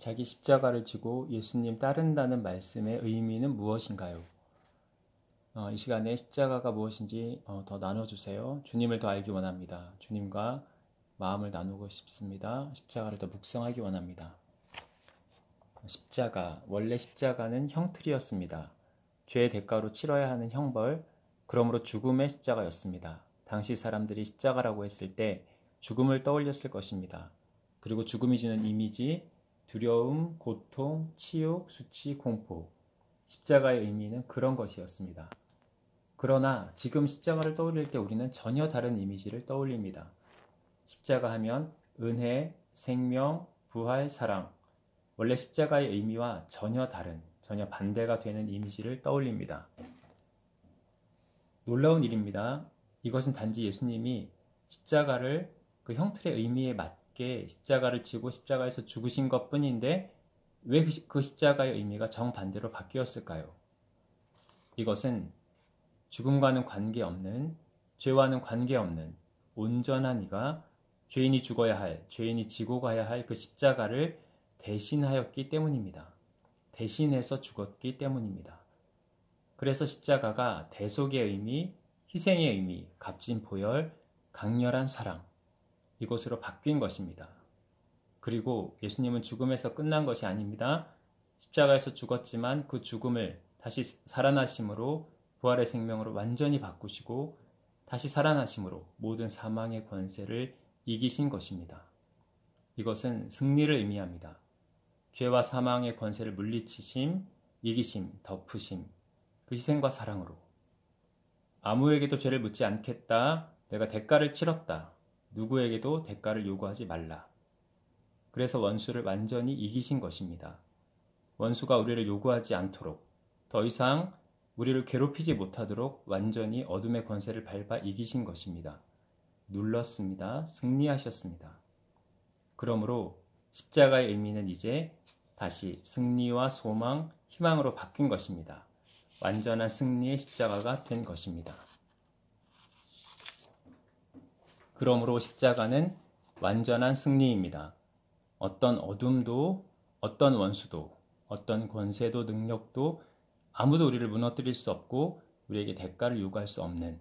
자기 십자가를 지고 예수님 따른다는 말씀의 의미는 무엇인가요? 이 시간에 십자가가 무엇인지 더 나눠주세요. 주님을 더 알기 원합니다. 주님과 마음을 나누고 싶습니다. 십자가를 더 묵상하기 원합니다. 십자가, 원래 십자가는 형틀이었습니다. 죄의 대가로 치러야 하는 형벌, 그러므로 죽음의 십자가였습니다. 당시 사람들이 십자가라고 했을 때 죽음을 떠올렸을 것입니다. 그리고 죽음이 주는 이미지, 두려움, 고통, 치욕, 수치, 공포, 십자가의 의미는 그런 것이었습니다. 그러나 지금 십자가를 떠올릴 때 우리는 전혀 다른 이미지를 떠올립니다. 십자가 하면 은혜, 생명, 부활, 사랑, 원래 십자가의 의미와 전혀 다른, 전혀 반대가 되는 이미지를 떠올립니다. 놀라운 일입니다. 이것은 단지 예수님이 십자가를 그 형틀의 의미에 맞게 십자가를 지고 십자가에서 죽으신 것 뿐인데 왜 그 십자가의 의미가 정반대로 바뀌었을까요? 이것은 죽음과는 관계없는, 죄와는 관계없는 온전한 이가 죄인이 죽어야 할, 죄인이 지고 가야 할 그 십자가를 대신하였기 때문입니다. 대신해서 죽었기 때문입니다. 그래서 십자가가 대속의 의미, 희생의 의미, 값진 보혈, 강렬한 사랑, 이것으로 바뀐 것입니다. 그리고 예수님은 죽음에서 끝난 것이 아닙니다. 십자가에서 죽었지만 그 죽음을 다시 살아나심으로 부활의 생명으로 완전히 바꾸시고 다시 살아나심으로 모든 사망의 권세를 이기신 것입니다. 이것은 승리를 의미합니다. 죄와 사망의 권세를 물리치심, 이기심, 덮으심, 그 희생과 사랑으로. 아무에게도 죄를 묻지 않겠다. 내가 대가를 치렀다. 누구에게도 대가를 요구하지 말라. 그래서 원수를 완전히 이기신 것입니다. 원수가 우리를 요구하지 않도록, 더 이상 우리를 괴롭히지 못하도록 완전히 어둠의 권세를 밟아 이기신 것입니다. 눌렀습니다. 승리하셨습니다. 그러므로 십자가의 의미는 이제 다시 승리와 소망, 희망으로 바뀐 것입니다. 완전한 승리의 십자가가 된 것입니다. 그러므로 십자가는 완전한 승리입니다. 어떤 어둠도, 어떤 원수도, 어떤 권세도 능력도 아무도 우리를 무너뜨릴 수 없고 우리에게 대가를 요구할 수 없는,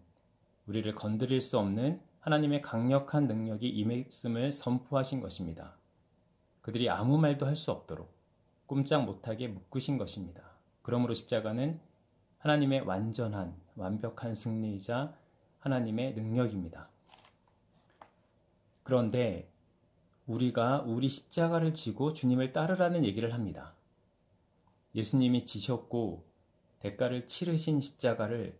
우리를 건드릴 수 없는 하나님의 강력한 능력이 임했음을 선포하신 것입니다. 그들이 아무 말도 할 수 없도록 꼼짝 못하게 묶으신 것입니다. 그러므로 십자가는 하나님의 완전한, 완벽한 승리이자 하나님의 능력입니다. 그런데 우리가 우리 십자가를 지고 주님을 따르라는 얘기를 합니다. 예수님이 지셨고 대가를 치르신 십자가를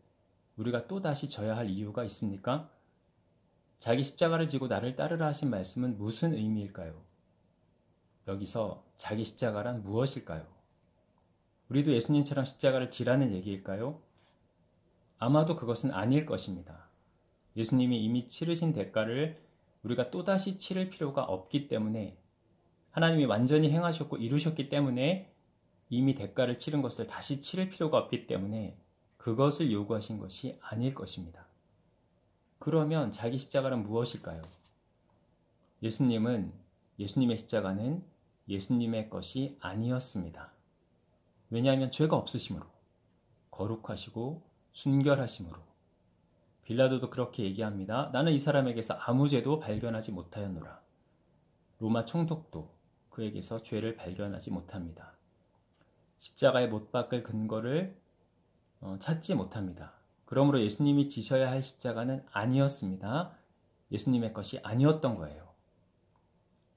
우리가 또다시 져야 할 이유가 있습니까? 자기 십자가를 지고 나를 따르라 하신 말씀은 무슨 의미일까요? 여기서 자기 십자가란 무엇일까요? 우리도 예수님처럼 십자가를 지라는 얘기일까요? 아마도 그것은 아닐 것입니다. 예수님이 이미 치르신 대가를 우리가 또다시 치를 필요가 없기 때문에, 하나님이 완전히 행하셨고 이루셨기 때문에 이미 대가를 치른 것을 다시 치를 필요가 없기 때문에 그것을 요구하신 것이 아닐 것입니다. 그러면 자기 십자가는 무엇일까요? 예수님의 십자가는 예수님의 것이 아니었습니다. 왜냐하면 죄가 없으심으로, 거룩하시고 순결하심으로. 빌라도도 그렇게 얘기합니다. 나는 이 사람에게서 아무 죄도 발견하지 못하였노라. 로마 총독도 그에게서 죄를 발견하지 못합니다. 십자가에 못 박을 근거를 찾지 못합니다. 그러므로 예수님이 지셔야 할 십자가는 아니었습니다. 예수님의 것이 아니었던 거예요.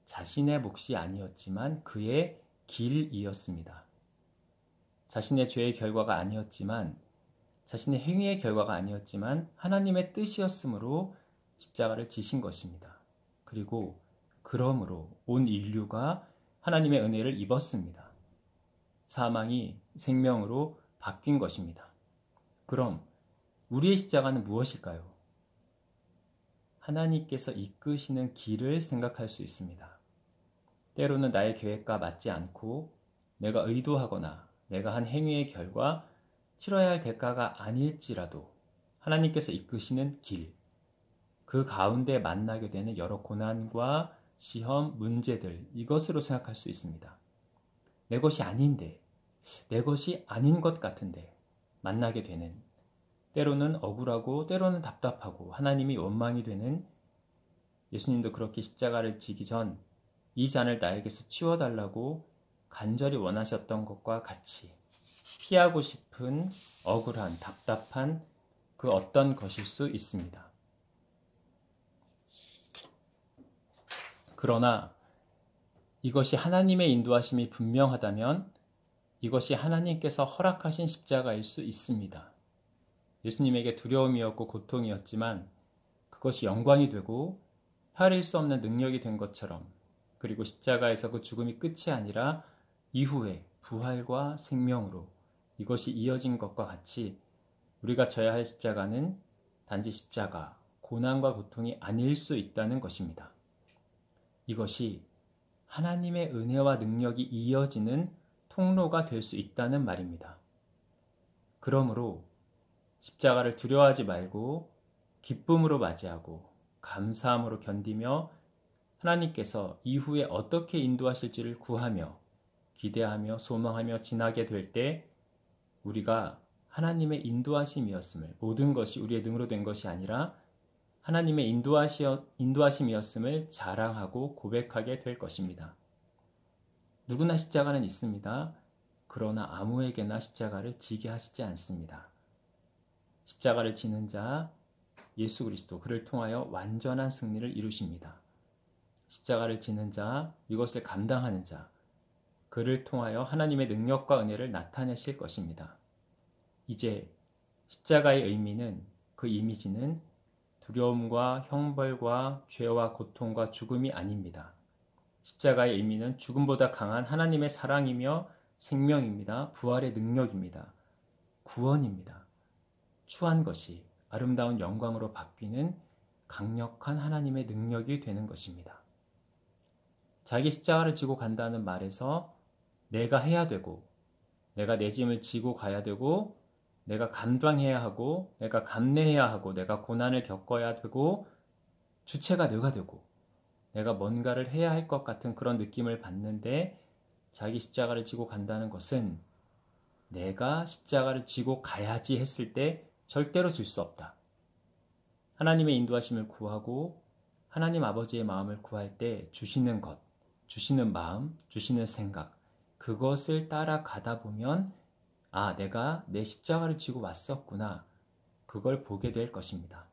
자신의 몫이 아니었지만 그의 길이었습니다. 자신의 죄의 결과가 아니었지만, 자신의 행위의 결과가 아니었지만 하나님의 뜻이었으므로 십자가를 지신 것입니다. 그리고 그러므로 온 인류가 하나님의 은혜를 입었습니다. 사망이 생명으로 바뀐 것입니다. 그럼 우리의 십자가는 무엇일까요? 하나님께서 이끄시는 길을 생각할 수 있습니다. 때로는 나의 계획과 맞지 않고 내가 의도하거나 내가 한 행위의 결과, 치러야 할 대가가 아닐지라도 하나님께서 이끄시는 길, 그 가운데 만나게 되는 여러 고난과 시험, 문제들, 이것으로 생각할 수 있습니다. 내 것이 아닌데, 내 것이 아닌 것 같은데 만나게 되는, 때로는 억울하고 때로는 답답하고 하나님이 원망이 되는, 예수님도 그렇게 십자가를 지기 전 이 잔을 나에게서 치워달라고 간절히 원하셨던 것과 같이 피하고 싶은 억울한, 답답한 그 어떤 것일 수 있습니다. 그러나 이것이 하나님의 인도하심이 분명하다면 이것이 하나님께서 허락하신 십자가일 수 있습니다. 예수님에게 두려움이었고 고통이었지만 그것이 영광이 되고 헤아릴 수 없는 능력이 된 것처럼, 그리고 십자가에서 그 죽음이 끝이 아니라 이후에 부활과 생명으로 이것이 이어진 것과 같이 우리가 져야 할 십자가는 단지 십자가, 고난과 고통이 아닐 수 있다는 것입니다. 이것이 하나님의 은혜와 능력이 이어지는 통로가 될 수 있다는 말입니다. 그러므로 십자가를 두려워하지 말고 기쁨으로 맞이하고 감사함으로 견디며 하나님께서 이후에 어떻게 인도하실지를 구하며 기대하며 소망하며 지나게 될 때 우리가 하나님의 인도하심이었음을, 모든 것이 우리의 능으로 된 것이 아니라 하나님의 인도하심이었음을 자랑하고 고백하게 될 것입니다. 누구나 십자가는 있습니다. 그러나 아무에게나 십자가를 지게 하시지 않습니다. 십자가를 지는 자 예수 그리스도, 그를 통하여 완전한 승리를 이루십니다. 십자가를 지는 자, 이것을 감당하는 자, 그를 통하여 하나님의 능력과 은혜를 나타내실 것입니다. 이제 십자가의 의미는, 그 이미지는 두려움과 형벌과 죄와 고통과 죽음이 아닙니다. 십자가의 의미는 죽음보다 강한 하나님의 사랑이며 생명입니다. 부활의 능력입니다. 구원입니다. 추한 것이 아름다운 영광으로 바뀌는 강력한 하나님의 능력이 되는 것입니다. 자기 십자가를 지고 간다는 말에서 내가 해야 되고, 내가 내 짐을 지고 가야 되고, 내가 감당해야 하고, 내가 감내해야 하고, 내가 고난을 겪어야 되고, 주체가 내가 되고, 내가 뭔가를 해야 할 것 같은 그런 느낌을 받는데, 자기 십자가를 지고 간다는 것은 내가 십자가를 지고 가야지 했을 때 절대로 질 수 없다. 하나님의 인도하심을 구하고 하나님 아버지의 마음을 구할 때 주시는 것, 주시는 마음, 주시는 생각, 그것을 따라가다 보면 아, 내가 내 십자가를 지고 왔었구나. 그걸 보게 될 것입니다.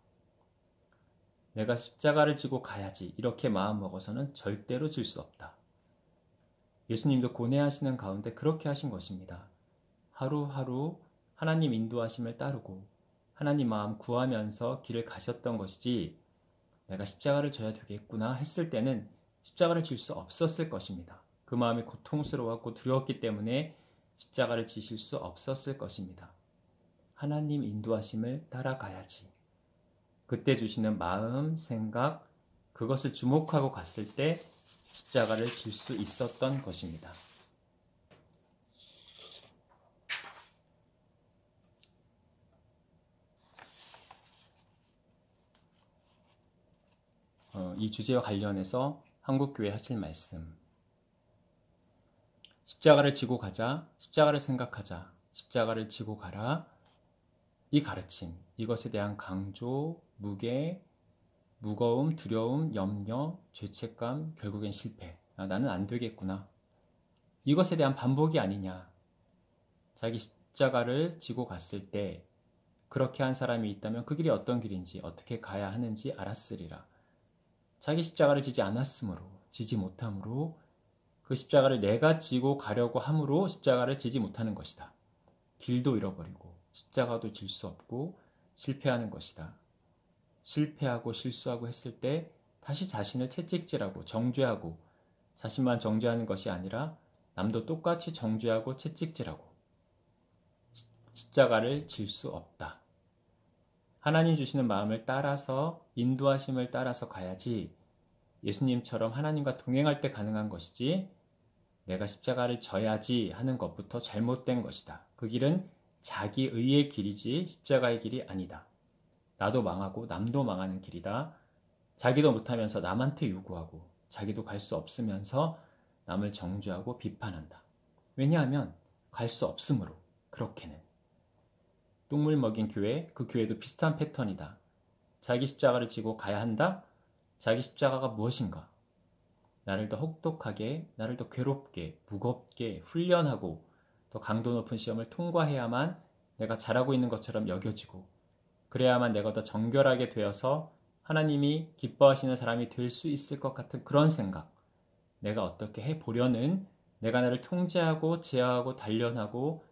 내가 십자가를 지고 가야지 이렇게 마음 먹어서는 절대로 질 수 없다. 예수님도 고뇌하시는 가운데 그렇게 하신 것입니다. 하루하루 하나님 인도하심을 따르고 하나님 마음 구하면서 길을 가셨던 것이지, 내가 십자가를 져야 되겠구나 했을 때는 십자가를 질 수 없었을 것입니다. 그 마음이 고통스러웠고 두려웠기 때문에 십자가를 지실 수 없었을 것입니다. 하나님 인도하심을 따라가야지. 그때 주시는 마음, 생각, 그것을 주목하고 갔을 때 십자가를 질 수 있었던 것입니다. 이 주제와 관련해서 한국교회 하실 말씀, 십자가를 지고 가자, 십자가를 생각하자, 십자가를 지고 가라, 이 가르침, 이것에 대한 강조, 무게, 무거움, 두려움, 염려, 죄책감, 결국엔 실패. 나는 안 되겠구나. 이것에 대한 반복이 아니냐. 자기 십자가를 지고 갔을 때 그렇게 한 사람이 있다면 그 길이 어떤 길인지, 어떻게 가야 하는지 알았으리라. 자기 십자가를 지지 않았으므로, 지지 못함으로, 그 십자가를 내가 지고 가려고 함으로 십자가를 지지 못하는 것이다. 길도 잃어버리고 십자가도 질 수 없고 실패하는 것이다. 실패하고 실수하고 했을 때 다시 자신을 채찍질하고 정죄하고, 자신만 정죄하는 것이 아니라 남도 똑같이 정죄하고 채찍질하고, 십자가를 질 수 없다. 하나님 주시는 마음을 따라서, 인도하심을 따라서 가야지 예수님처럼 하나님과 동행할 때 가능한 것이지, 내가 십자가를 져야지 하는 것부터 잘못된 것이다. 그 길은 자기 의의 길이지 십자가의 길이 아니다. 나도 망하고 남도 망하는 길이다. 자기도 못하면서 남한테 요구하고, 자기도 갈 수 없으면서 남을 정죄하고 비판한다. 왜냐하면 갈 수 없으므로. 그렇게는. 똥물 먹인 교회, 그 교회도 비슷한 패턴이다. 자기 십자가를 지고 가야 한다? 자기 십자가가 무엇인가? 나를 더 혹독하게, 나를 더 괴롭게, 무겁게 훈련하고 더 강도 높은 시험을 통과해야만 내가 잘하고 있는 것처럼 여겨지고 그래야만 내가 더 정결하게 되어서 하나님이 기뻐하시는 사람이 될 수 있을 것 같은 그런 생각. 내가 어떻게 해보려는 내가 나를 통제하고 제어하고 단련하고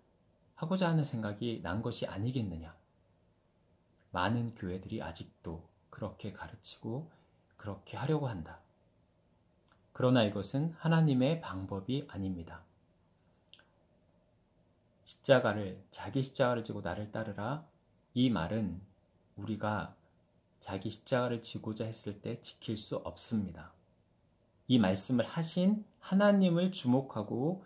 하고자 하는 생각이 난 것이 아니겠느냐. 많은 교회들이 아직도 그렇게 가르치고 그렇게 하려고 한다. 그러나 이것은 하나님의 방법이 아닙니다. 자기 십자가를 지고 나를 따르라. 이 말은 우리가 자기 십자가를 지고자 했을 때 지킬 수 없습니다. 이 말씀을 하신 하나님을 주목하고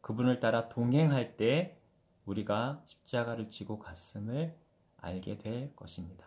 그분을 따라 동행할 때 우리가 십자가를 지고 갔음을 알게 될 것입니다.